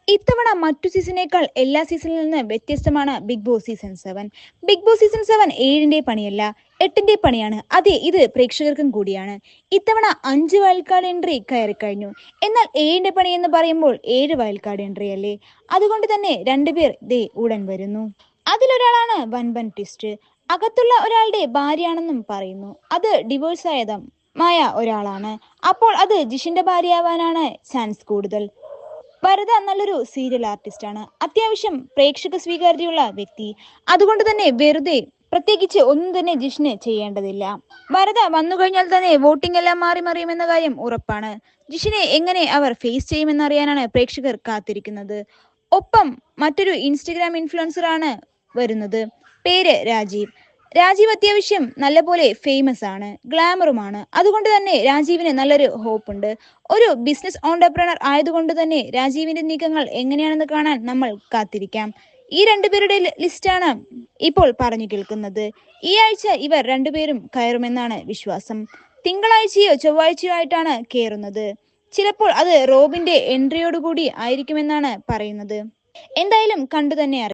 ഇത്തവണ മറ്റു സീസണേക്കാൾ എല്ലാ സീസണിൽ നിന്ന് വ്യത്യസ്തമാണ് Bigg Boss season 7. Bigg Boss season 7 ഏഴിന്റെ പണിയല്ല, എട്ടിന്റെ പണിയാണ്. അതെ, ഇത് പ്രേക്ഷകർക്കും കൂടിയാണ്. ഇത്തവണ 5 വയൽക്കാർഡ് എൻട്രി കയറിക്കഴിഞ്ഞു. എന്നാൽ ഏഴിന്റെ പണി എന്ന് പറയുമ്പോൾ 7 വയൽക്കാർഡ് എൻട്രി അല്ലേ? അതുകൊണ്ട് തന്നെ രണ്ടുപേർ ദേ ഉടൻ വരുന്നു. അതിലൊരാളാണ് വൻപൻ ട്വിസ്റ്റ്. അകത്തുള്ള ഒരാളുടെ ഭാര്യയാണെന്നും പറയുന്നു. അത് ഡിവോഴ്സായതുമായ ഒരാളാണ്. അപ്പോൾ അത് ജിഷിന്റെ ഭാര്യയാവാനാണ് ചാൻസ് കൂടുതൽ. വരദ നല്ലൊരു സീരിയൽ ആർട്ടിസ്റ്റ് ആണ്. അത്യാവശ്യം പ്രേക്ഷക സ്വീകാര്യതയുള്ള വ്യക്തി. അതുകൊണ്ട് തന്നെ വെറുതെ പ്രത്യേകിച്ച് ഒന്നും തന്നെ ജിഷിന് ചെയ്യേണ്ടതില്ല. വരദ വന്നു കഴിഞ്ഞാൽ തന്നെ വോട്ടിംഗ് എല്ലാം മാറി മറിയുമെന്ന കാര്യം ഉറപ്പാണ്. ജിഷിനെ എങ്ങനെ അവർ ഫേസ് ചെയ്യുമെന്നറിയാനാണ് പ്രേക്ഷകർ കാത്തിരിക്കുന്നത്. ഒപ്പം മറ്റൊരു ഇൻസ്റ്റഗ്രാം ഇൻഫ്ലുവൻസർ ആണ് വരുന്നത്. പേര് രാജീവ്. രാജീവ് അത്യാവശ്യം നല്ലപോലെ ഫേമസ് ആണ്, ഗ്ലാമറുമാണ്. അതുകൊണ്ട് തന്നെ രാജീവിന് നല്ലൊരു ഹോപ്പ് ഉണ്ട്. ഒരു ബിസിനസ് ഓണ്ടർപ്രണർ ആയതുകൊണ്ട് തന്നെ രാജീവിന്റെ നീക്കങ്ങൾ എങ്ങനെയാണെന്ന് കാണാൻ നമ്മൾ കാത്തിരിക്കാം. ഈ രണ്ടുപേരുടെ ലിസ്റ്റാണ് ഇപ്പോൾ പറഞ്ഞു കേൾക്കുന്നത്. ഈ ആഴ്ച ഇവർ രണ്ടുപേരും കയറുമെന്നാണ് വിശ്വാസം. തിങ്കളാഴ്ചയോ ചൊവ്വാഴ്ചയോ ആയിട്ടാണ് കയറുന്നത്. ചിലപ്പോൾ അത് റോബിന്റെ എൻട്രിയോടുകൂടി ആയിരിക്കുമെന്നാണ് പറയുന്നത്. എന്തായാലും കണ്ടു തന്നെ അറിയാം.